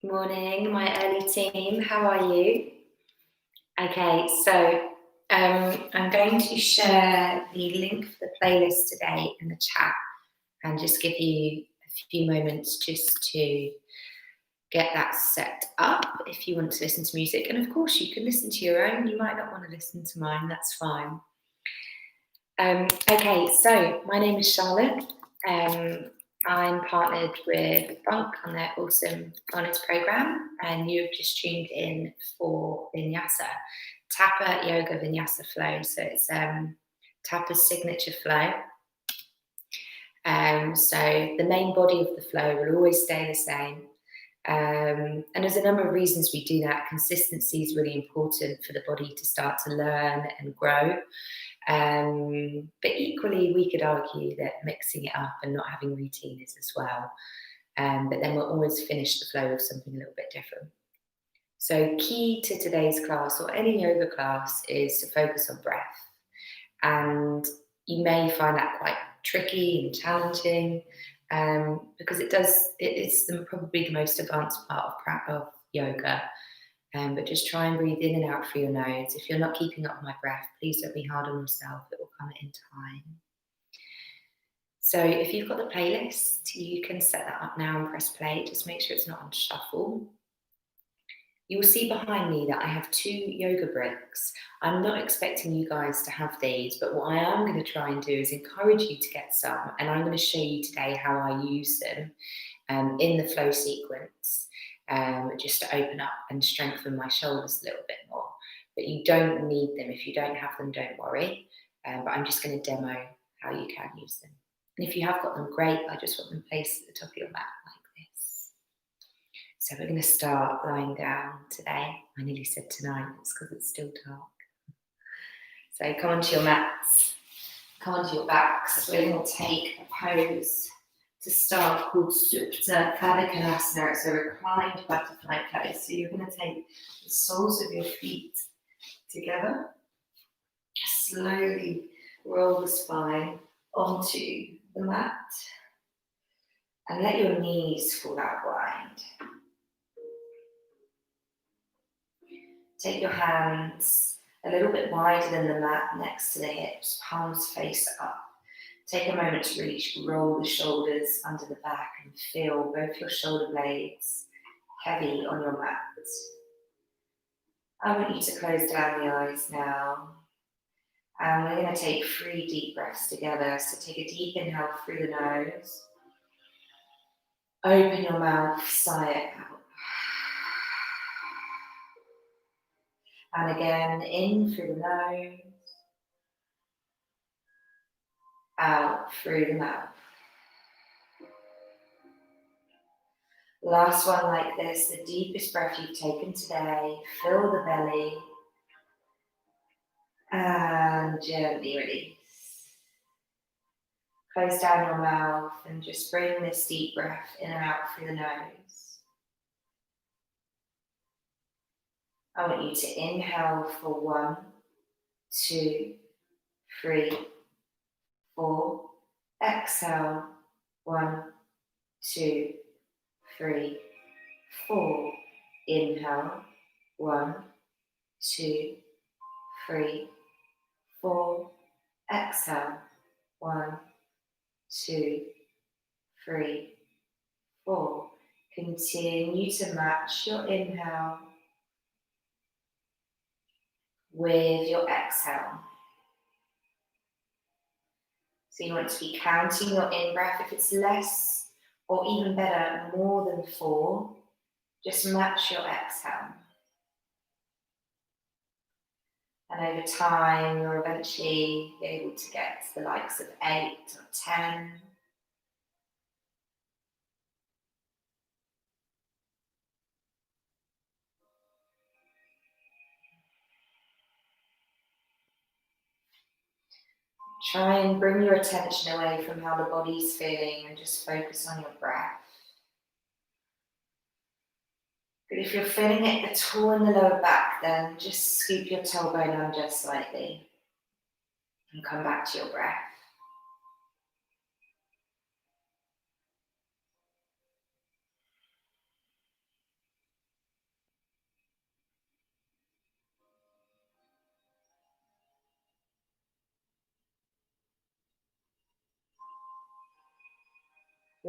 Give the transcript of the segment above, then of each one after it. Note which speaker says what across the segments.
Speaker 1: Morning, my early team. How are you? Okay, so I'm going to share the link for the playlist today in the chat and just give you a few moments just to get that set up if you want to listen to music. And of course, you can listen to your own. You might not want to listen to mine, that's fine. Okay, so my name is Charlotte. I'm partnered with bunq on their awesome wellness program, and you've just tuned in for Vinyasa, Tapah Yoga Vinyasa Flow. So it's Tapah's signature flow. So the main body of the flow will always stay the same. And there's a number of reasons we do that. Consistency is really important for the body to start to learn and grow. But equally, we could argue that mixing it up and not having routine is as well. But then we'll always finish the flow with something a little bit different. So key to today's class, or any yoga class, is to focus on breath. And you may find that quite tricky and challenging, because it's probably the most advanced part of yoga. But just try and breathe in and out through your nose. If you're not keeping up with my breath, please don't be hard on yourself. It will come in time. So if you've got the playlist, you can set that up now and press play. Just make sure it's not on shuffle. You will see behind me that I have 2 yoga bricks. I'm not expecting you guys to have these, but what I am going to try and do is encourage you to get some. And I'm going to show you today how I use them in the flow sequence. Just to open up and strengthen my shoulders a little bit more. But you don't need them. If you don't have them, don't worry. But I'm just going to demo how you can use them. And if you have got them, great. I just want them placed at the top of your mat like this. So we're going to start lying down today. I nearly said tonight. It's because it's still dark. So come onto your mats. Come onto your backs. We're going to take a pose to start called Supta Padakonasana. It's a reclined butterfly pose. So you're going to take the soles of your feet together, slowly roll the spine onto the mat, and let your knees fall out wide. Take your hands a little bit wider than the mat next to the hips, palms face up. Take a moment to really roll the shoulders under the back and feel both your shoulder blades heavy on your mat. I want you to close down the eyes now. And we're going to take 3 deep breaths together. So take a deep inhale through the nose. Open your mouth, sigh it out. And again, in through the nose. Out through the mouth. Last one like this, the deepest breath you've taken today. Fill the belly. And gently release. Close down your mouth and just bring this deep breath in and out through the nose. I want you to inhale for 1, 2, 3, 4. Exhale, 1, 2, 3, 4. Inhale, 1, 2, 3, 4. Exhale, 1, 2, 3, 4. Continue to match your inhale with your exhale. So you want to be counting your in-breath. If it's less, or even better, more than 4, just match your exhale. And over time, you'll eventually be able to get to the likes of 8 or 10. Try and bring your attention away from how the body's feeling and just focus on your breath. But if you're feeling it at all in the lower back, then just scoop your tailbone down just slightly and come back to your breath.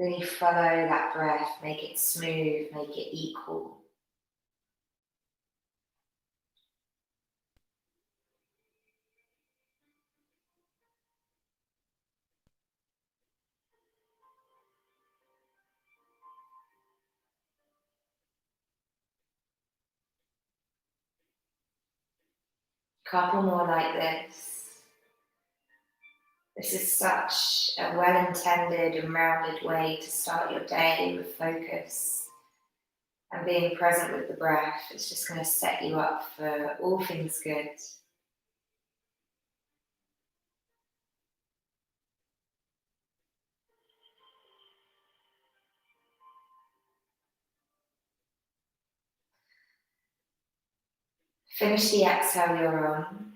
Speaker 1: Really follow that breath, make it smooth, make it equal. Couple more like this. This is such a well-intended and rounded way to start your day with focus. And being present with the breath is just going to set you up for all things good. Finish the exhale you're on.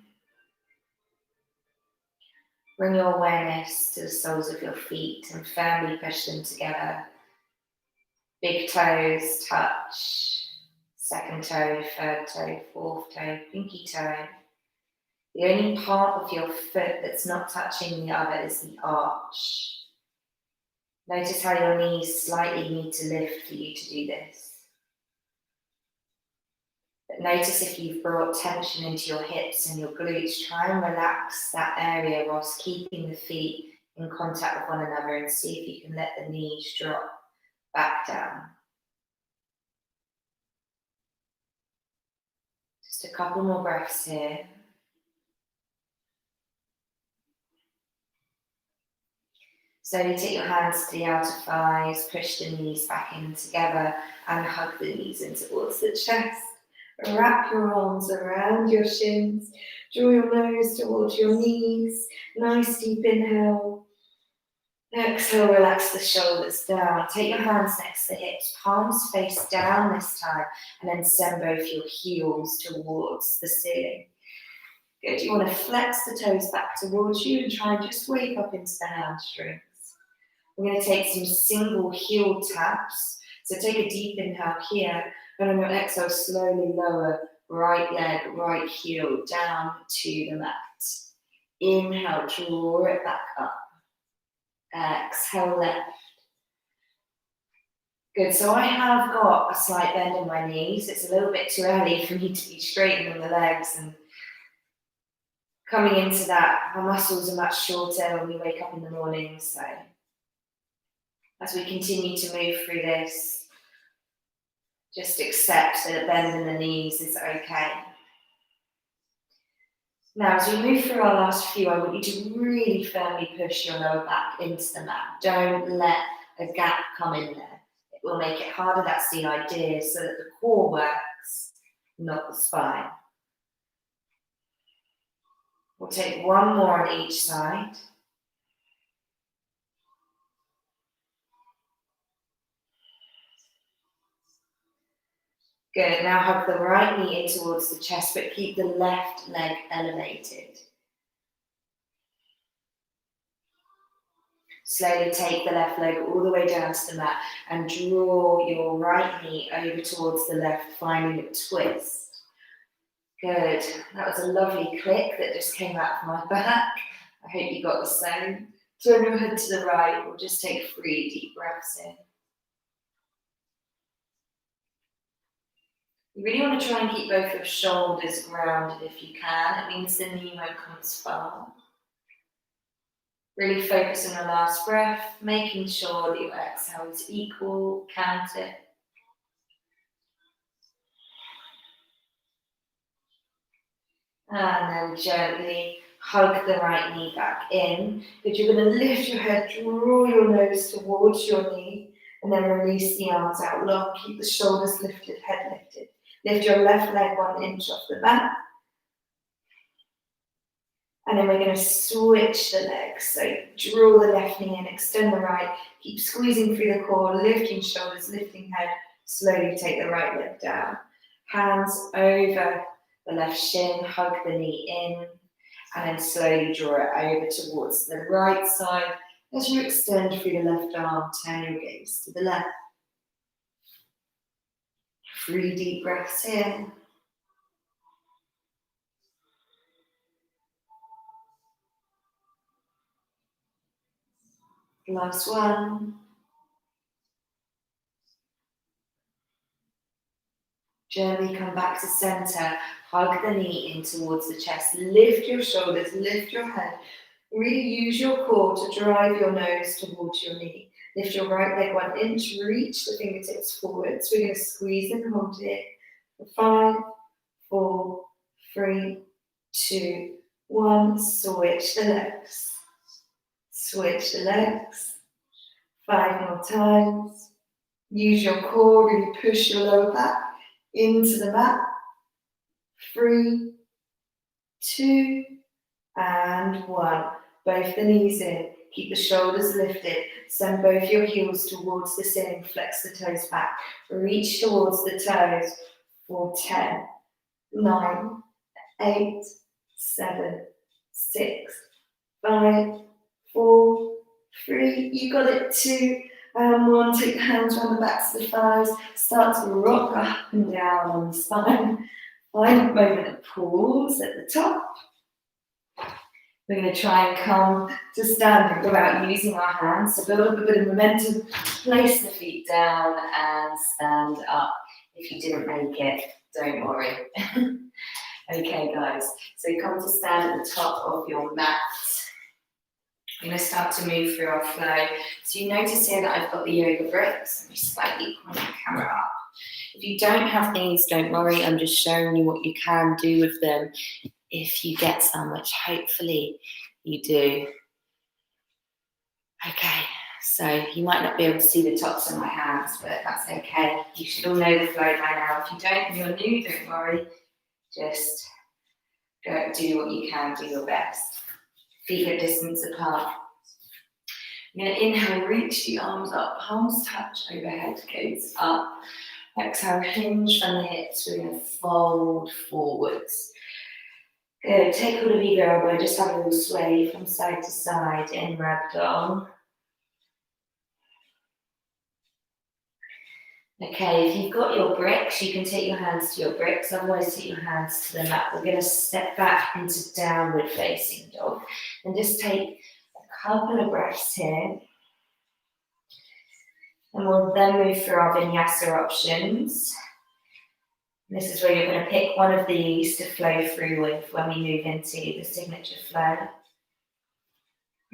Speaker 1: Bring your awareness to the soles of your feet and firmly push them together. Big toes touch, second toe, third toe, fourth toe, pinky toe. The only part of your foot that's not touching the other is the arch. Notice how your knees slightly need to lift for you to do this. But notice if you've brought tension into your hips and your glutes, try and relax that area whilst keeping the feet in contact with one another, and see if you can let the knees drop back down. Just a couple more breaths here. Slowly take your hands to the outer thighs, push the knees back in together and hug the knees in towards the chest. Wrap your arms around your shins, draw your nose towards your knees. Nice deep inhale. Exhale, relax the shoulders down. Take your hands next to the hips, palms face down this time, and then send both your heels towards the ceiling. Good, you want to flex the toes back towards you and try and just wake up into the hamstrings. We're going to take some single heel taps. So take a deep inhale here, and on your exhale, slowly lower right leg, right heel down to the mat. Inhale, draw it back up. Exhale, left. Good, so I have got a slight bend in my knees. It's a little bit too early for me to be straightening the legs, and coming into that, our muscles are much shorter when we wake up in the morning. So as we continue to move through this, just accept that a bend in the knees is okay. Now, as we move through our last few, I want you to really firmly push your lower back into the mat. Don't let a gap come in there. It will make it harder. That's the idea, so that the core works, not the spine. We'll take one more on each side. Good, now hug the right knee in towards the chest, but keep the left leg elevated. Slowly take the left leg all the way down to the mat and draw your right knee over towards the left, finding a twist. Good, that was a lovely click that just came out of my back. I hope you got the same. Turn your head to the right, we'll just take 3 deep breaths in. You really want to try and keep both your shoulders grounded if you can. It means the knee won't come as far. Really focus on the last breath, making sure that your exhale is equal. Count it. And then gently hug the right knee back in. But you're going to lift your head, draw your nose towards your knee, and then release the arms out long. Keep the shoulders lifted, head lifted. Lift your left leg 1 inch off the mat. And then we're going to switch the legs. So draw the left knee in, extend the right, keep squeezing through the core, lifting shoulders, lifting head, slowly take the right leg down. Hands over the left shin, hug the knee in, and then slowly draw it over towards the right side. As you extend through the left arm, turn your gaze to the left. 3 deep breaths in. Last one. Gently come back to center. Hug the knee in towards the chest. Lift your shoulders, lift your head. Really use your core to drive your nose towards your knee. Lift your right leg 1 inch, reach the fingertips forwards. We're going to squeeze and hold it for 5, 4, 3, 2, 1. Switch the legs. Switch the legs. 5 more times. Use your core, really push your lower back into the mat. 3, 2, and 1. Both the knees in. Keep the shoulders lifted. Send both your heels towards the ceiling. Flex the toes back. Reach towards the toes for 10, 9, 8, 7, 6, 5, 4, 3. You got it. 2 and 1. Take the hands around the backs of the thighs. Start to rock up and down on the spine. Find a moment of pause at the top. We're going to try and come to standing without using our hands. So build up a bit of momentum, place the feet down and stand up. If you didn't make it, don't worry. Okay, guys, so come to stand at the top of your mat. We're going to start to move through our flow. So you notice here that I've got the yoga bricks. Let me slightly point the camera up. If you don't have these, don't worry. I'm just showing you what you can do with them if you get some, which hopefully you do. Okay, so you might not be able to see the tops of my hands, but that's okay. You should all know the flow by now. If you don't and you're new, don't worry. Just go do what you can, do your best. Feet a distance apart. I'm going to inhale, reach the arms up, palms touch overhead, gaze up. Exhale, hinge from the hips. We're going to fold forwards. Good. Take hold of either elbow. Just have a little sway from side to side in ragdoll. Okay, if you've got your bricks, you can take your hands to your bricks. Otherwise, take your hands to the mat. We're going to step back into downward facing dog. And just take a couple of breaths here. And we'll then move through our vinyasa options. This is where you're going to pick one of these to flow through with when we move into the signature flow.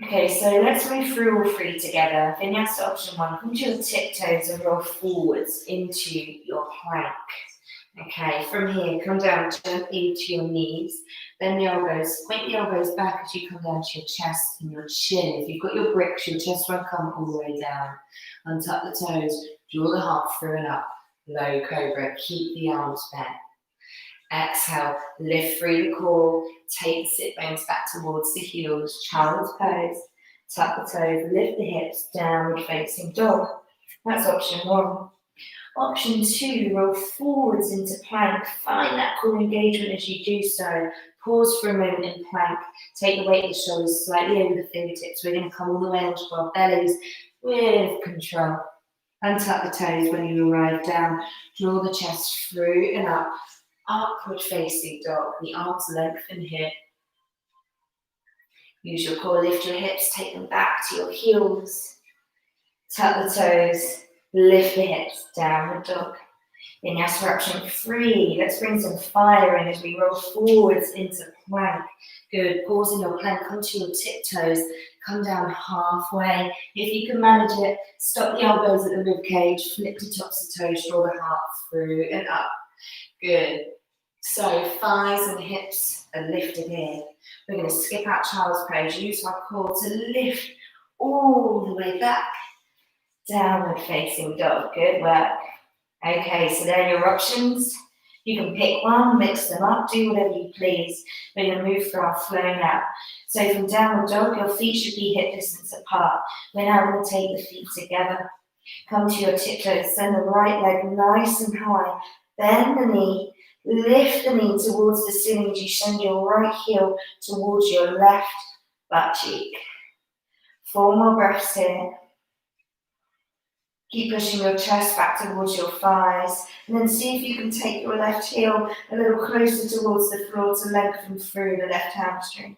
Speaker 1: Okay, so let's move through all 3 together. Vinyasa option 1, come to your tiptoes and roll forwards into your plank. Okay, from here, come down gently to your knees. Bend the elbows, point the elbows back as you come down to your chest and your chin. If you've got your bricks, your chest won't come all the way down. Untuck the toes, draw the heart through and up. Low cobra, keep the arms bent. Exhale, lift through the core, take the sit bones back towards the heels, child's pose. Tuck the toes, lift the hips, downward facing dog. That's option 1. Option 2, roll forwards into plank. Find that core engagement as you do so. Pause for a moment in plank. Take the weight of the shoulders slightly over the fingertips. We're going to come all the way onto our bellies with control. Untuck the toes when you arrive down. Draw the chest through and up. Upward facing dog. The arms lengthen here. Use your core, lift your hips, take them back to your heels. Tuck the toes, lift the hips, downward dog. Vinyasa option 3. Let's bring some fire in as we roll forwards into plank. Good. Pause in your plank, come to your tiptoes, come down halfway. If you can manage it, stop the elbows at the rib cage, flip the tops of toes, draw the heart through and up. Good. So thighs and hips are lifted here. We're going to skip out child's pose. Use our core to lift all the way back. Downward facing dog. Good work. Okay, so there are your options. You can pick one, mix them up, do whatever you please. We're going to move through our flow now. So from downward dog, your feet should be hip distance apart. We're now going to take the feet together. Come to your tiptoes. Send the right leg nice and high. Bend the knee. Lift the knee towards the ceiling as you send your right heel towards your left butt cheek. 4 more breaths here. Keep pushing your chest back towards your thighs. And then see if you can take your left heel a little closer towards the floor to lengthen through the left hamstrings.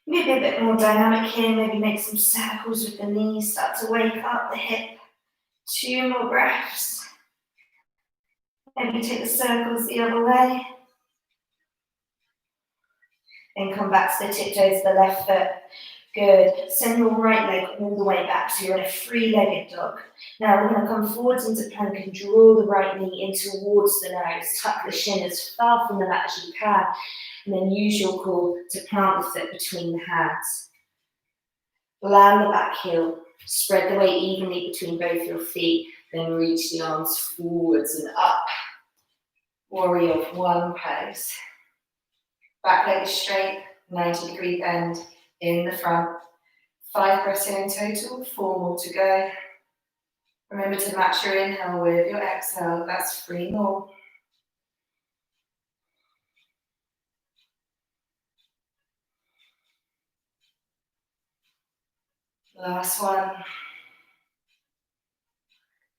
Speaker 1: Maybe a bit more dynamic here. Maybe make some circles with the knees. Start to wake up the hip. 2 more breaths. Maybe take the circles the other way. Then come back to the tiptoes of the left foot. Good. Send your right leg all the way back, so you're in a three-legged dog. Now we're going to come forwards into plank and draw the right knee in towards the nose. Tuck the shin as far from the mat as you can, and then use your core to plant the foot between the hands. Land the back heel. Spread the weight evenly between both your feet, then reach the arms forwards and up. Warrior one pose. Back leg is straight, 90-degree bend in the front. 5 breaths in total, 4 more to go. Remember to match your inhale with your exhale, that's 3 more. Last one.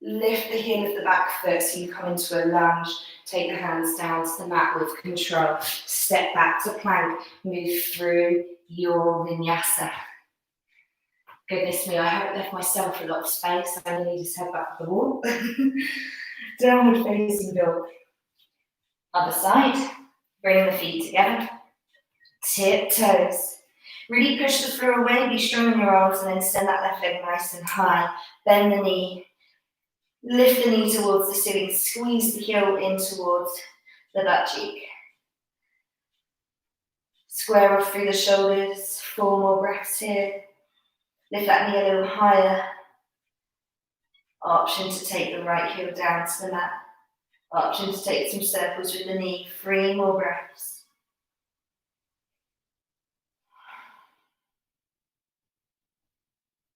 Speaker 1: Lift the heel of the back foot so you come into a lunge. Take the hands down to the mat with control. Step back to plank. Move through your vinyasa. Goodness me, I haven't left myself a lot of space. I only just head back to the wall. Downward facing dog. Other side. Bring the feet together. Tiptoes. Really push the floor away. Be strong in your arms and then send that left leg nice and high. Bend the knee. Lift the knee towards the ceiling, squeeze the heel in towards the butt cheek. Square off through the shoulders, 4 more breaths here. Lift that knee a little higher. Option to take the right heel down to the mat. Option to take some circles with the knee, 3 more breaths.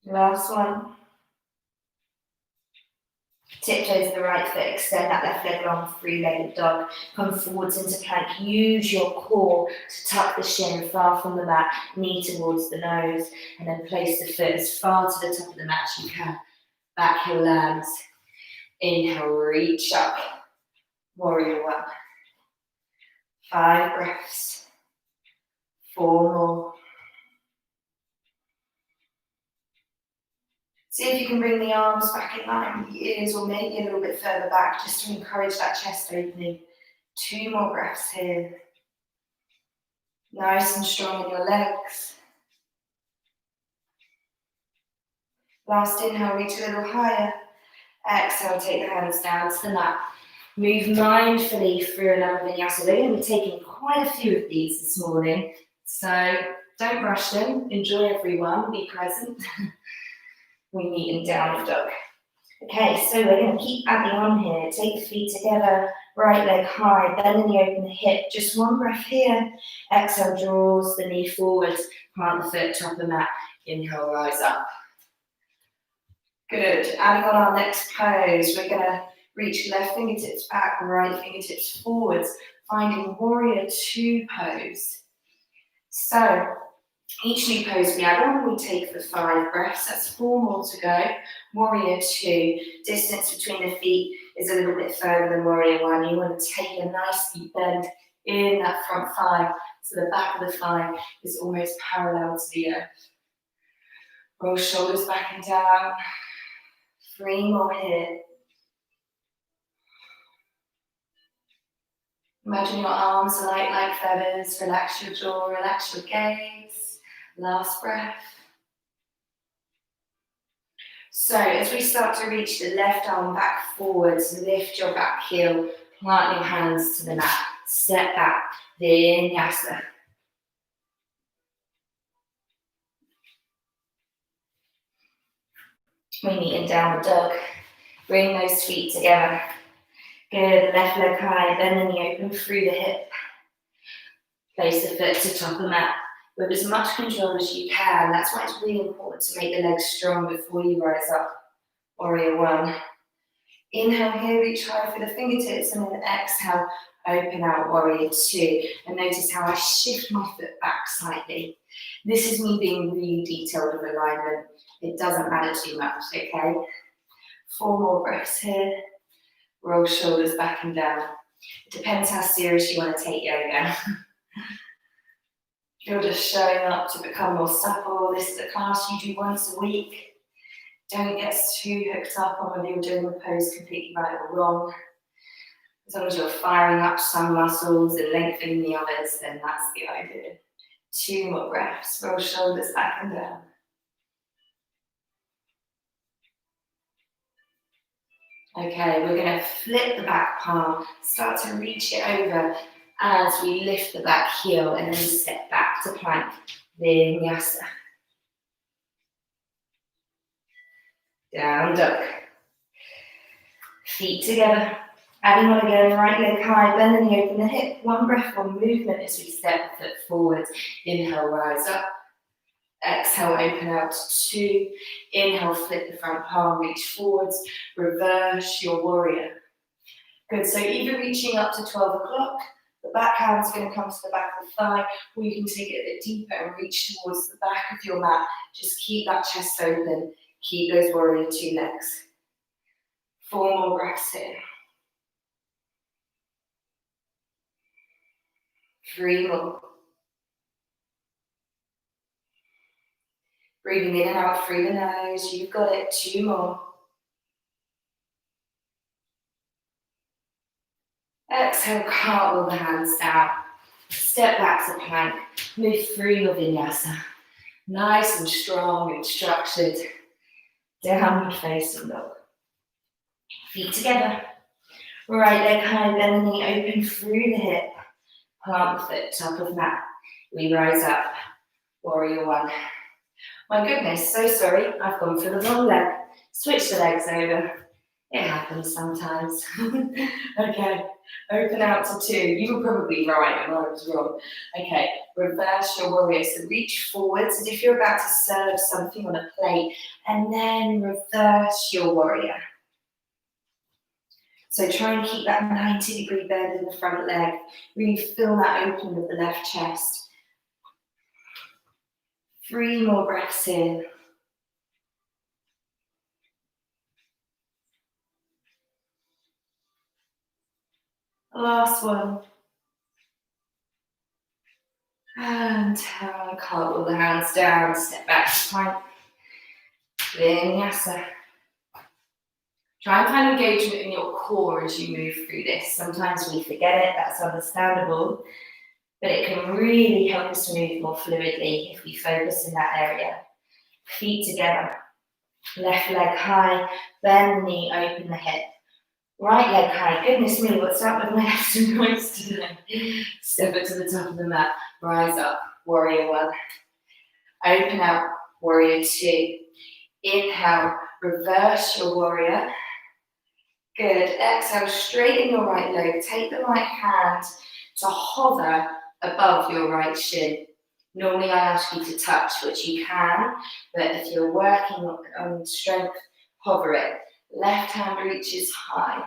Speaker 1: Last one. Tiptoes of the right foot, extend that left leg long, 3-legged dog. Come forwards into plank. Use your core to tuck the shin far from the mat, knee towards the nose, and then place the foot as far to the top of the mat as you can. Back heel lands. Inhale, reach up. Warrior one. 5 breaths. 4 more. See if you can bring the arms back in line with the ears or maybe a little bit further back just to encourage that chest opening. 2 more breaths here. Nice and strong in your legs. Last inhale, reach a little higher. Exhale, take the hands down to the mat. Move mindfully through another vinyasa. We're going to be taking quite a few of these this morning, so don't rush them. Enjoy everyone, be present. We meet in downward dog. Okay, so we're going to keep adding on here. Take the feet together, right leg high, bend the knee, open the hip. Just 1 breath here. Exhale, draws the knee forward, plant the foot, top of the mat. Inhale, rise up. Good. Adding on our next pose, we're going to reach left fingertips back, right fingertips forwards, finding warrior 2 pose. So, each new pose we add on, we take the 5 breaths, that's 4 more to go. Warrior 2, distance between the feet is a little bit further than warrior 1. You want to take a nice deep bend in that front thigh, so the back of the thigh is almost parallel to the earth. Roll shoulders back and down. 3 more here. Imagine your arms are light like feathers, relax your jaw, relax your gaze. Last breath. So as we start to reach the left arm back forwards, lift your back heel, plant your hands to the mat, step back, vinyasa. We meet in downward dog. Bring those feet together. Good, left leg high, bend the knee open through the hip. Place the foot to top of the mat with as much control as you can. That's why it's really important to make the legs strong before you rise up. Warrior 1. Inhale here, reach high for the fingertips, and then exhale, open out, warrior 2. And notice how I shift my foot back slightly. This is me being really detailed with alignment. It doesn't matter too much, okay? 4 more breaths here. Roll shoulders back and down. It depends how serious you want to take yoga. If you're just showing up to become more supple, this is a class you do once a week. Don't get too hooked up on whether you're doing the pose completely right or wrong. As long as you're firing up some muscles and lengthening the others, then that's the idea. 2 more breaths. Roll shoulders back and down. Okay, we're going to flip the back palm, start to reach it over as we lift the back heel and then step back to plank. Vinyasa. Down dog. Feet together. Adding on again, right leg high, bend the knee, open the hip. 1 breath, 1 movement as we step the foot forwards. Inhale, rise up. Exhale, open out to 2. Inhale, flip the front palm, reach forwards. Reverse your warrior. Good, so either reaching up to 12 o'clock, the back hand's going to come to the back of the thigh, or you can take it a bit deeper and reach towards the back of your mat. Just keep that chest open. Keep those warrior 2 legs. 4 more breaths here. 3 more. Breathing in and out through the nose. You've got it. 2 more. Exhale, cartwheel the hands down. Step back to plank. Move through your vinyasa. Nice and strong and structured. Downward facing dog. Feet together. Right leg high, bend the knee, open through the hip. Plant the foot, top of mat. We rise up. Warrior 1. My goodness, so sorry, I've gone for the wrong leg. Switch the legs over. It happens sometimes. Okay, open out to 2. You were probably right and I was wrong. Okay, reverse your warrior. So reach forwards as if you're about to serve something on a plate, and then reverse your warrior. So try and keep that 90-degree bend in the front leg. Really feel that opening of the left chest. 3 more breaths in. Last one. And cartwheel the hands down, step back to plank. Vinyasa. Try and find engagement in your core as you move through this. Sometimes we forget it, that's understandable, but it can really help us move more fluidly if we focus in that area. Feet together, left leg high, bend the knee, open the hip. Right leg high, goodness me, what's up with my left and right today? Step it to the top of the mat, rise up, warrior 1. Open out, warrior 2. Inhale, reverse your warrior. Good, exhale, straighten your right leg. Take the right hand to hover above your right shin. Normally I ask you to touch, which you can, but if you're working on strength, hover it. Left hand reaches high.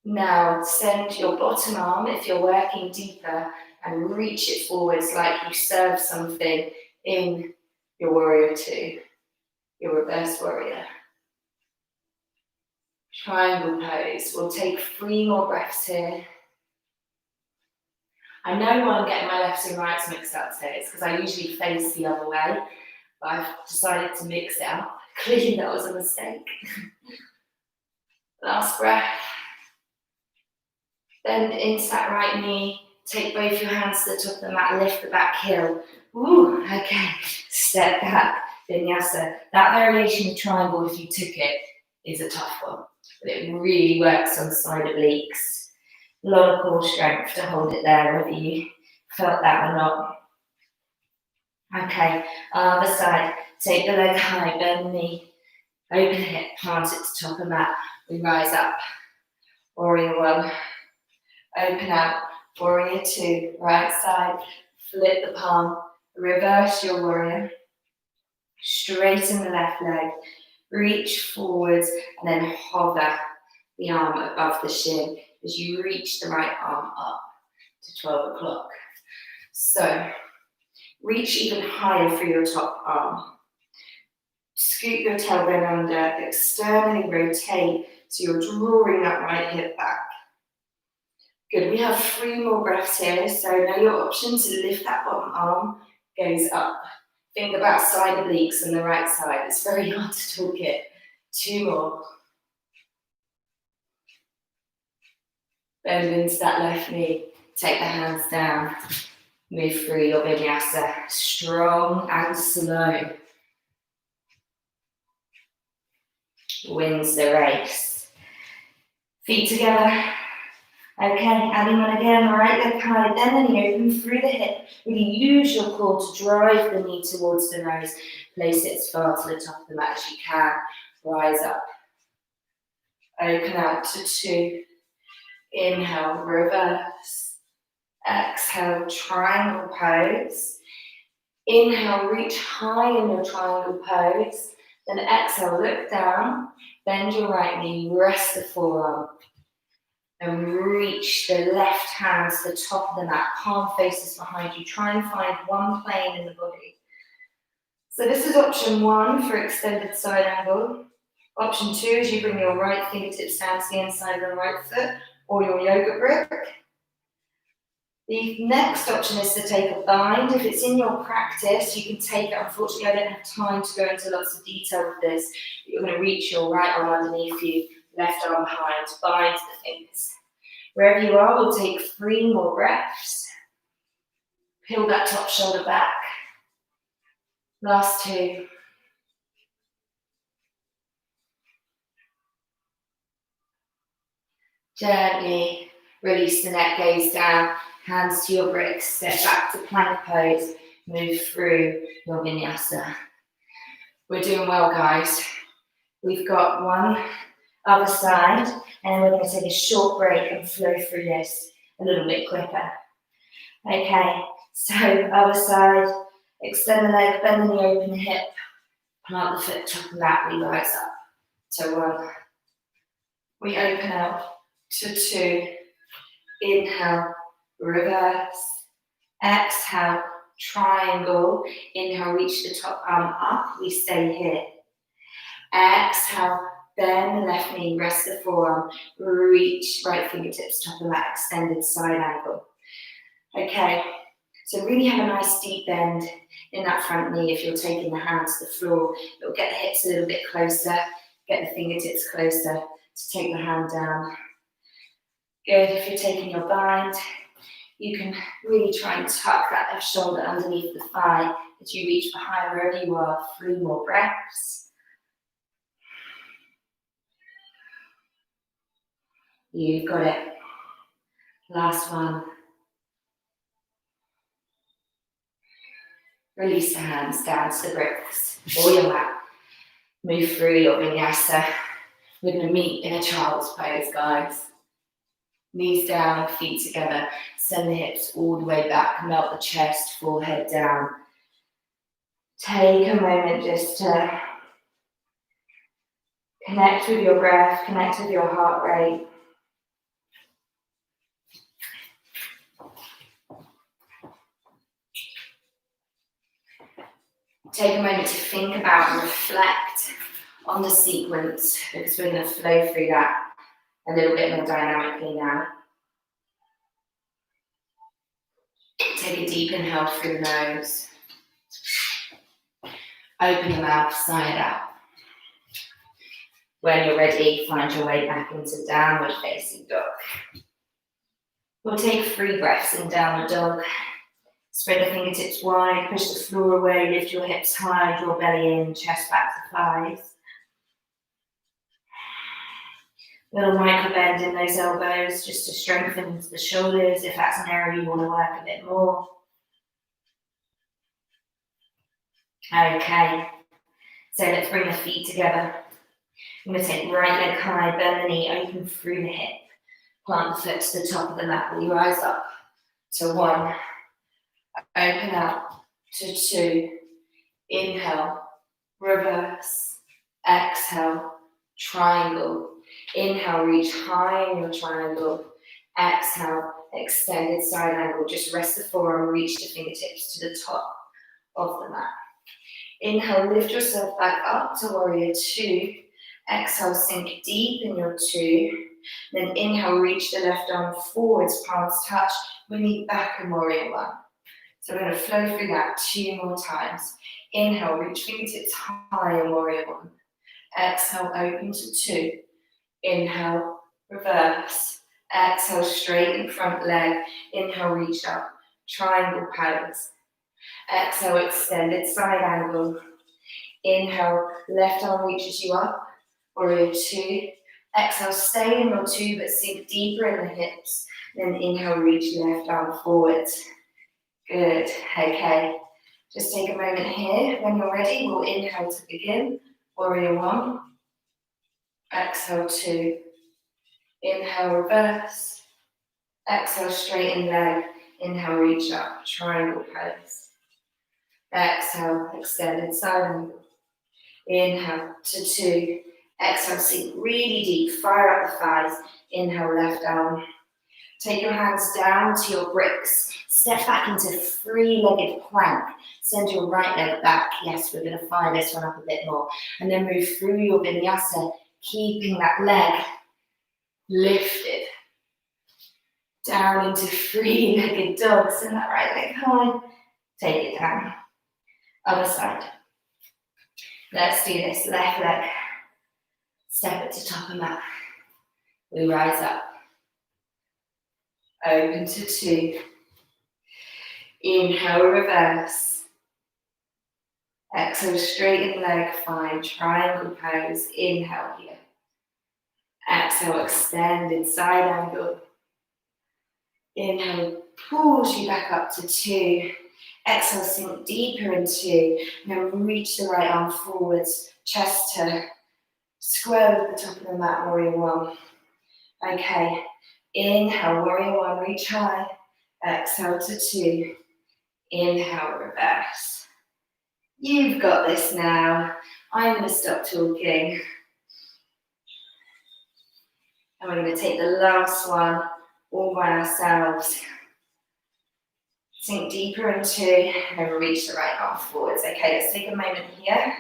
Speaker 1: Now send your bottom arm, if you're working deeper, and reach it forwards like you serve something in your warrior 2, your reverse warrior. Triangle pose. We'll take 3 more breaths here. I know why I'm getting my lefts and rights mixed up today. It's because I usually face the other way, but I've decided to mix it up. Clearly that was a mistake. Last breath. Bend into that right knee. Take both your hands to the top of the mat, lift the back heel. Ooh, okay. Step back, vinyasa. That variation of triangle, if you took it, is a tough one. But it really works on side obliques. A lot of core strength to hold it there, whether you felt that or not. Okay, other side. Take the leg high, bend the knee, open hip, plant it to top of mat. We rise up. Warrior 1. Open out. Warrior 2. Right side. Flip the palm. Reverse your warrior. Straighten the left leg. Reach forwards and then hover the arm above the shin as you reach the right arm up to 12 o'clock. So reach even higher for your top arm. Scoot your tailbone under, externally rotate so you're drawing that right hip back. Good, we have 3 more breaths here, so now your option to lift that bottom arm goes up. Think about side obliques on the right side. It's very hard to talk it. 2 more. Bend into that left knee. Take the hands down. Move through your vinyasa. Strong and slow. Wins the race. Feet together. Okay, adding on again, right leg high, then open through the hip. Really use your core to drive the knee towards the nose. Place it as far to the top of the mat as you can. Rise up. Open out to 2. Inhale, reverse. Exhale, triangle pose. Inhale, reach high in your triangle pose. Then exhale, look down. Bend your right knee, rest the forearm. And reach the left hand to the top of the mat, palm faces behind you. Try and find one plane in the body. So this is option 1 for extended side angle. Option 2 is you bring your right fingertips down to the inside of the right foot or your yoga brick. The next option is to take a bind. If it's in your practice, you can take it. Unfortunately, I don't have time to go into lots of detail with this. You're going to reach your right arm underneath you, left arm behind, bind the fingers. Wherever you are, we'll take 3 more breaths. Peel that top shoulder back. Last 2. Gently release the neck, gaze down, hands to your bricks, step back to plank pose, move through your vinyasa. We're doing well, guys. We've got one other side, and we're going to take a short break and flow through this a little bit quicker. Okay, so other side, extend the leg, bend the knee, open the hip, plant the foot, top of that, we rise up to 1. We open out to 2. Inhale, reverse. Exhale, triangle. Inhale, reach the top arm up. We stay here. Exhale, bend the left knee, rest the forearm. Reach right fingertips, top of that extended side angle. Okay, so really have a nice deep bend in that front knee. If you're taking the hands to the floor, it'll get the hips a little bit closer, get the fingertips closer to take the hand down. Good, if you're taking your bind, you can really try and tuck that left shoulder underneath the thigh as you reach behind wherever you are. 3 more breaths. You've got it. Last one. Release the hands down to the bricks or your mat. Move through your vinyasa. We're going to meet in a child's pose, guys. Knees down, feet together. Send the hips all the way back. Melt the chest, forehead down. Take a moment just to connect with your breath, connect with your heart rate. Take a moment to think about and reflect on the sequence, because we're going to flow through that a little bit more dynamically now. Take a deep inhale through the nose. Open the mouth, sigh it out. When you're ready, find your way back into downward facing dog. We'll take 3 breaths in downward dog. Spread the fingertips wide, push the floor away, lift your hips high, draw belly in, chest back to thighs. Little micro bend in those elbows just to strengthen the shoulders if that's an area you want to work a bit more. Okay, so let's bring the feet together. I'm going to take right leg high, bend the knee, open through the hip. Plant the foot to the top of the mat. We rise up to 1. Open out to 2. Inhale, reverse. Exhale, triangle. Inhale, reach high in your triangle. Exhale, extended side angle. Just rest the forearm, reach the fingertips to the top of the mat. Inhale, lift yourself back up to warrior 2. Exhale, sink deep in your 2. Then inhale, reach the left arm forwards, palms touch. We meet back in warrior 1. So we're going to flow through that 2 more times. Inhale, reach fingertips high in warrior 1. Exhale, open to 2. Inhale, reverse. Exhale, straighten front leg. Inhale, reach up. Triangle pose. Exhale, extended side angle. Inhale, left arm reaches you up. Warrior two. Exhale, stay in your two, but sink deeper in the hips. Then inhale, reach left arm forward. Good. Okay. Just take a moment here. When you're ready, we'll inhale to begin. Warrior one. Exhale two. Inhale, reverse. Exhale, straighten leg. Inhale, reach up. Triangle pose. Exhale, extended side angle. Inhale to two. Exhale, sink really deep. Fire up the thighs. Inhale, left arm. Take your hands down to your bricks. Step back into three-legged plank. Send your right leg back. Yes, we're going to fire this one up a bit more. And then move through your vinyasa, keeping that leg lifted. Down into three-legged dog. Send that right leg high. Take it down. Other side. Let's do this. Left leg. Step it to top of mat. We rise up. Open to two. Inhale, reverse. Exhale, straighten leg, find triangle pose. Inhale here. Exhale, extended side angle. Inhale, pulls you back up to two. Exhale, sink deeper in two. Now reach the right arm forwards, chest to square with the top of the mat, warrior one. Okay, inhale, warrior one, reach high. Exhale to two. Inhale, reverse. You've got this now. I'm going to stop talking. And we're going to take the last one all by ourselves. Sink deeper into and reach the right arm forwards. Okay, let's take a moment here.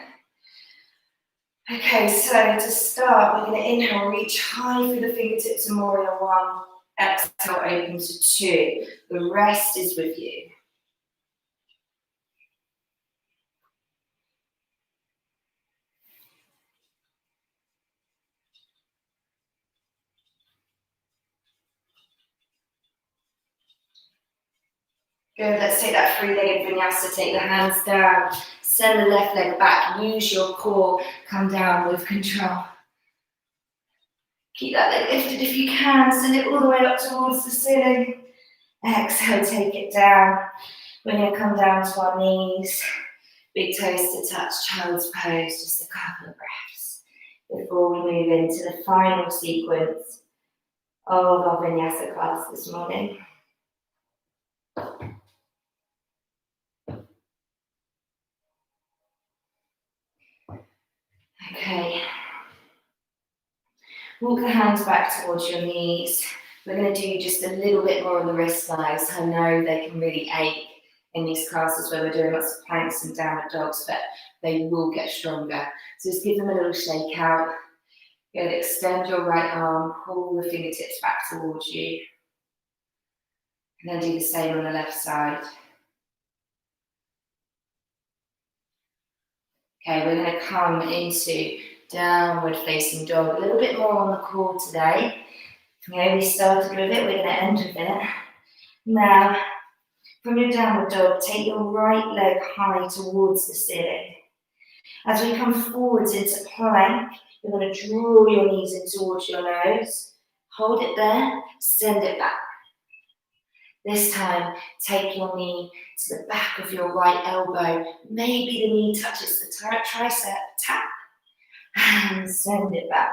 Speaker 1: Okay, so to start, we're going to inhale, reach high through the fingertips in warrior one. Exhale, open to two. The rest is with you. Good, let's take that three-legged vinyasa, take the hands down, send the left leg back, use your core, come down with control. Keep that leg lifted if you can, send it all the way up towards the ceiling. Exhale, take it down. We're going to come down to our knees, big toes to touch, child's pose, just a couple of breaths before we move into the final sequence of our vinyasa class this morning. Okay, walk the hands back towards your knees. We're going to do just a little bit more on the wrist slides. I know they can really ache in these classes where we're doing lots of planks and downward dogs, but they will get stronger. So just give them a little shake out. Good, extend your right arm, pull the fingertips back towards you. And then do the same on the left side. Okay, we're going to come into downward facing dog. A little bit more on the core today. Okay, we started with it, we're going to end with it. Now, from your downward dog, take your right leg high towards the ceiling. As we come forwards into plank, you're going to draw your knees in towards your nose. Hold it there, send it back. This time, take your knee to the back of your right elbow. Maybe the knee touches the tricep, tap, and send it back.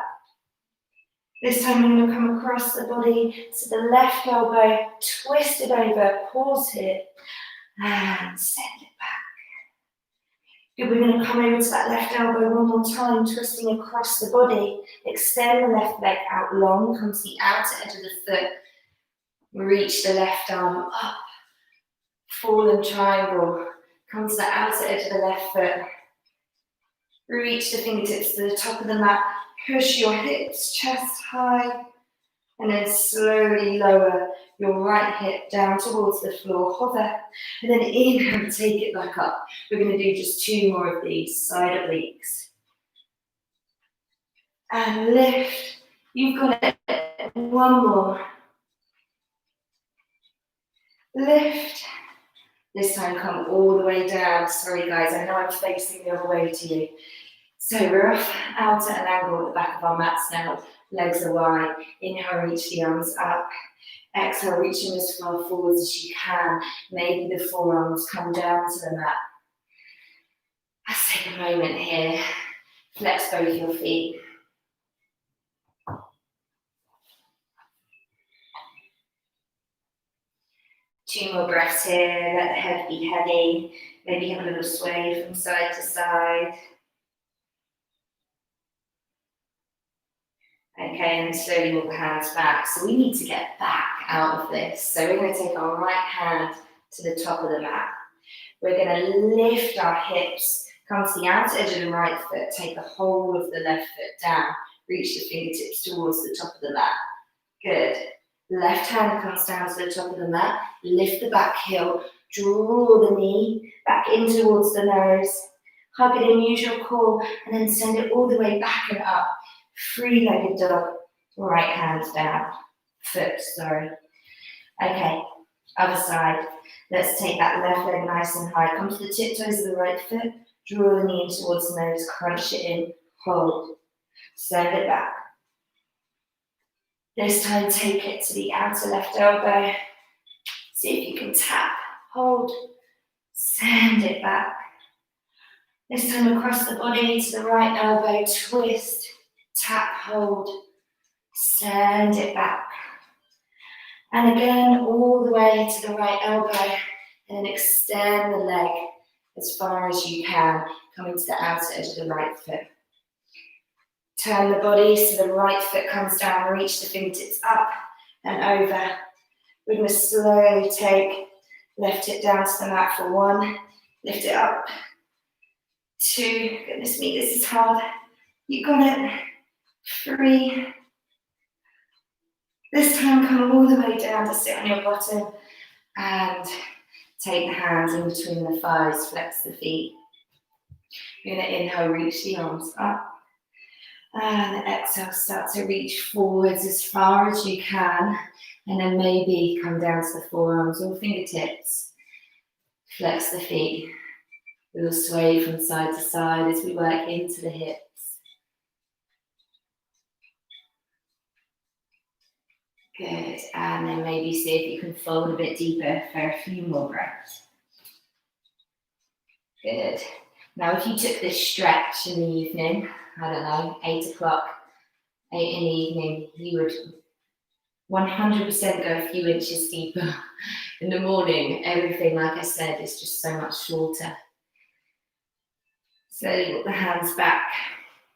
Speaker 1: This time, we're going to come across the body to the left elbow, twist it over, pause here, and send it back. Good, we're going to come over to that left elbow one more time, twisting across the body. Extend the left leg out long, come to the outer edge of the foot. Reach the left arm up, fallen triangle, come to the outer edge of the left foot. Reach the fingertips to the top of the mat, push your hips, chest high, and then slowly lower your right hip down towards the floor, hover, and then inhale, take it back up. We're going to do just two more of these, side obliques. And lift, you've got it, one more. lift. This time come all the way down. Sorry guys, I know I'm facing the other way to you. So we're off out at an angle at the back of our mats now. Legs are wide. Inhale, reach the arms up. Exhale, reaching as far forward as you can. Maybe the forearms come down to the mat. Let's take a moment here. Flex both your feet. Two more breaths here. Let the head be heavy. Maybe have a little sway from side to side. Okay, and slowly walk the hands back. So we need to get back out of this. So we're going to take our right hand to the top of the mat. We're going to lift our hips, come to the outer edge of the right foot, take the whole of the left foot down, reach the fingertips towards the top of the mat. Good. Left hand comes down to the top of the mat, lift the back heel, draw the knee back in towards the nose, hug it in, use your core, and then send it all the way back and up. Three-legged dog, right hand down, foot, sorry. Okay, other side. Let's take that left leg nice and high. Come to the tiptoes of the right foot, draw the knee in towards the nose, crunch it in, hold. Send it back. This time take it to the outer left elbow. See if you can tap, hold, send it back. This time across the body to the right elbow, twist, tap, hold, send it back. And again, all the way to the right elbow, and then extend the leg as far as you can, coming to the outer edge of the right foot. Turn the body so the right foot comes down, reach the fingertips up and over. We're going to slowly take left hip down to the mat for 1, lift it up, 2, goodness me, this is hard, you got it, 3, this time come all the way down to sit on your bottom and take the hands in between the thighs, flex the feet. You're going to inhale, reach the arms up. And exhale, start to reach forwards as far as you can. And then maybe come down to the forearms or fingertips. Flex the feet. We'll sway from side to side as we work into the hips. Good. And then maybe see if you can fold a bit deeper for a few more breaths. Good. Now, if you took this stretch in the evening, I don't know, 8 o'clock, 8 in the evening, you would 100% go a few inches deeper. In the morning, everything, like I said, is just so much shorter. Slowly walk the hands back.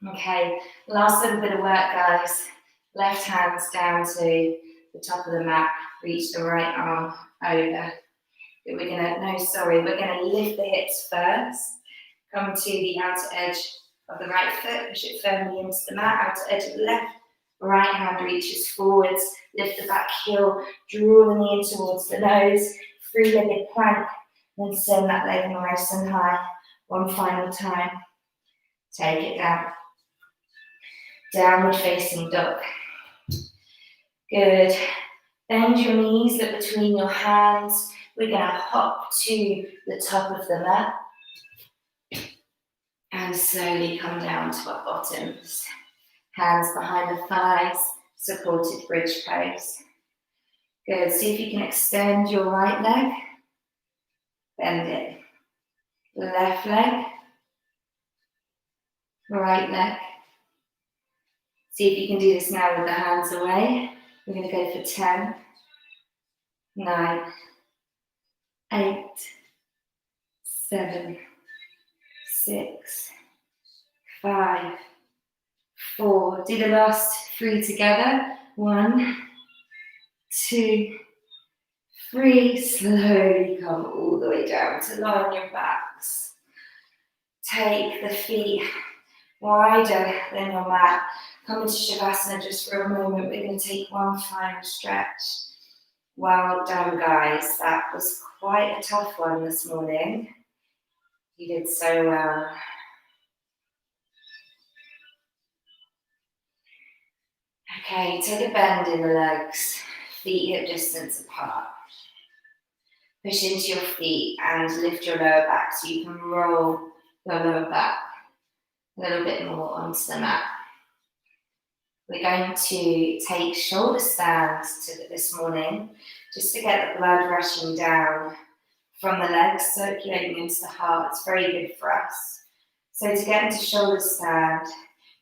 Speaker 1: Okay, last little bit of work, guys. Left hands down to the top of the mat, reach the right arm over. We're gonna lift the hips first. Come to the outer edge of the right foot, push it firmly into the mat, outer edge of the left. Right hand reaches forwards, lift the back heel, draw the knee in towards the nose, three-legged plank, then send that leg nice and high. One final time. Take it down. Downward facing dog. Good. Bend your knees, look between your hands. We're going to hop to the top of the mat and slowly come down to our bottoms. Hands behind the thighs, supported bridge pose. Good. See if you can extend your right leg. Bend it. Left leg. Right leg. See if you can do this now with the hands away. We're going to go for 10, 9, 8, 7, 6, 5, 4. Do the last 3 together. 1, 2, 3. Slowly come all the way down to lie on your backs. Take the feet wider than your mat. Come into Shavasana just for a moment. We're going to take one final stretch. Well done, guys. That was quite a tough one this morning. You did so well. Okay, take a bend in the legs. Feet hip distance apart. Push into your feet and lift your lower back so you can roll your lower back a little bit more onto the mat. We're going to take shoulder stands this morning, just to get the blood rushing down from the legs, circulating into the heart. It's very good for us. So to get into shoulder stand,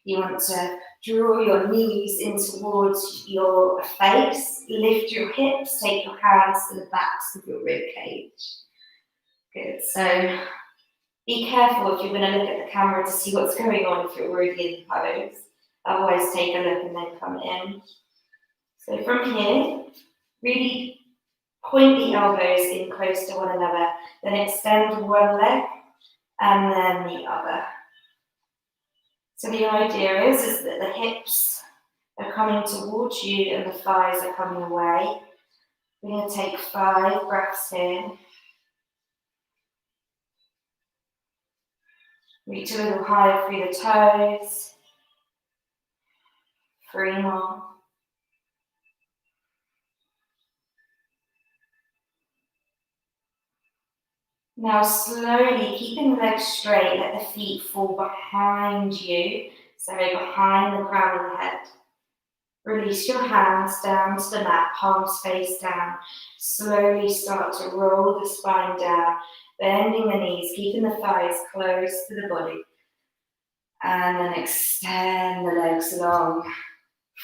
Speaker 1: you want to draw your knees in towards your face, lift your hips, take your hands to the backs of your rib cage. Good. So be careful if you're going to look at the camera to see what's going on if you're already in pose. Otherwise, take a look and then come in. So from here, really point the elbows in close to one another, then extend one leg and then the other. So the idea is that the hips are coming towards you and the thighs are coming away. We're going to take 5 breaths here. Reach a little higher through the toes. 3 more. Now slowly, keeping the legs straight, let the feet fall behind you, so behind the crown of the head. Release your hands down to the mat, palms face down. Slowly start to roll the spine down, bending the knees, keeping the thighs close to the body. And then extend the legs long.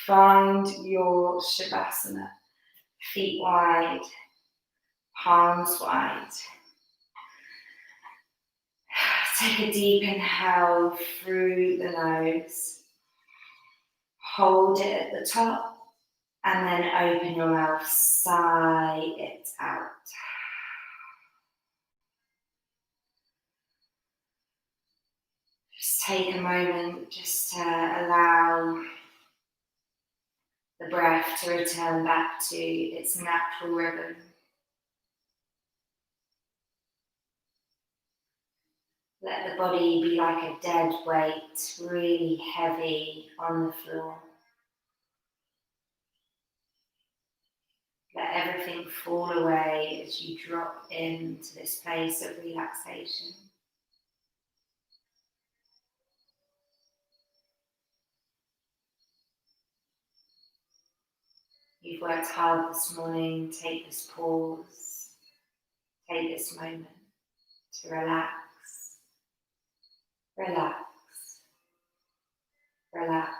Speaker 1: Find your Shavasana. Feet wide, palms wide. Take a deep inhale through the nose. Hold it at the top and then open your mouth, sigh it out. Just take a moment just to allow the breath to return back to its natural rhythm. Let the body be like a dead weight, really heavy on the floor. Let everything fall away as you drop into this place of relaxation. You've worked hard this morning. Take this pause. Take this moment to relax. Relax. Relax.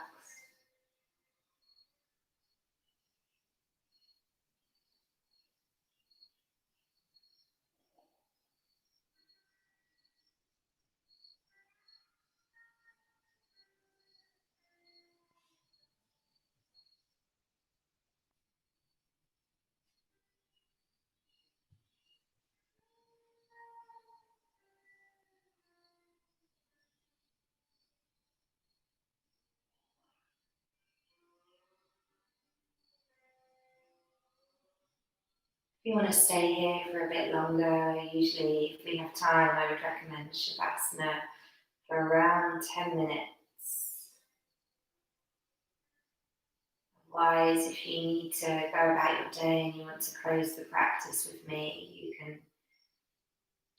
Speaker 1: If you want to stay here for a bit longer, usually if we have time, I would recommend Shavasana for around 10 minutes. Otherwise, if you need to go about your day and you want to close the practice with me, you can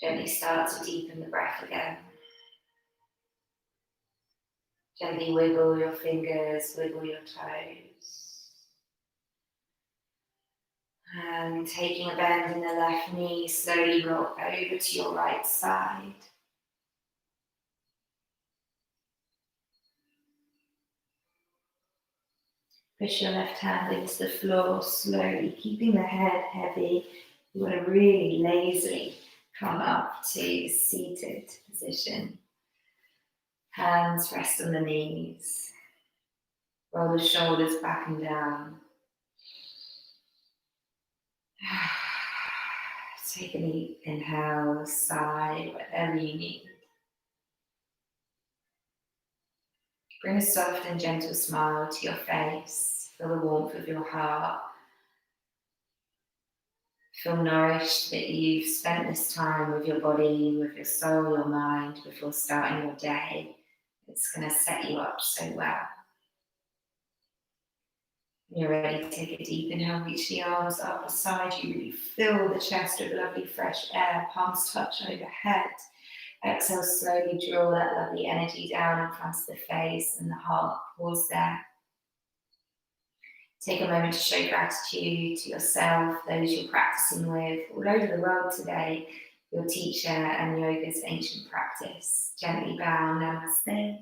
Speaker 1: gently start to deepen the breath again. Gently wiggle your fingers, wiggle your toes. And taking a bend in the left knee, slowly roll over to your right side. Push your left hand into the floor slowly, keeping the head heavy. You want to really lazily come up to seated position. Hands rest on the knees. Roll the shoulders back and down. Take a deep inhale, sigh, whatever you need. Bring a soft and gentle smile to your face. Feel the warmth of your heart. Feel nourished that you've spent this time with your body, with your soul, your mind, before starting your day. It's going to set you up so well. When you're ready, take a deep inhale, reach the arms up the side. You really fill the chest with lovely fresh air, palms touch overhead. Exhale, slowly draw that lovely energy down in front of the face and the heart. Pause there. Take a moment to show gratitude to yourself, those you're practicing with, all over the world today, your teacher and yoga's ancient practice. Gently bow, namaste.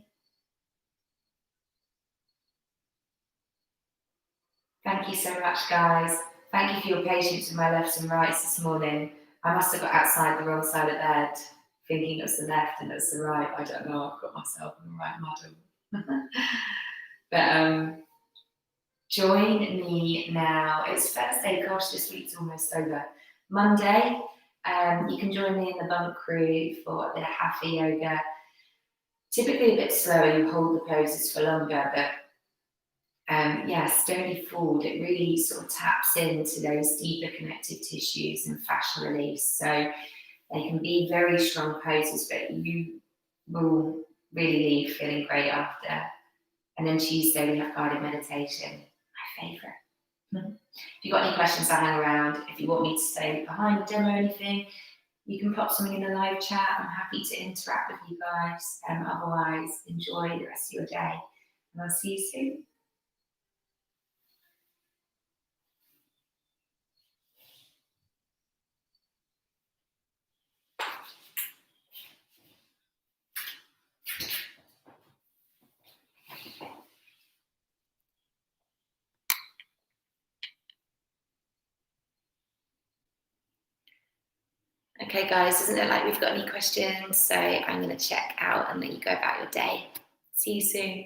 Speaker 1: Thank you so much, guys. Thank you for your patience with my lefts and rights this morning. I must have got outside the wrong side of bed, thinking it's the left and it's the right. I don't know, I've got myself in the right muddle. But join me now. It's Thursday, gosh, this week's almost over. Monday, you can join me in the bunq crew for a bit of hatha yoga. Typically a bit slower, you hold the poses for longer, but yes, don't be fooled. It really sort of taps into those deeper connective tissues and fascia release. So they can be very strong poses, but you will really leave feeling great after. And then Tuesday, we have guided meditation, my favourite. If you've got any questions, I hang around. If you want me to stay behind the demo or anything, you can pop something in the live chat. I'm happy to interact with you guys. Otherwise, enjoy the rest of your day. And I'll see you soon. Okay, guys, doesn't look like we've got any questions, so I'm going to check out and let you go about your day. See you soon.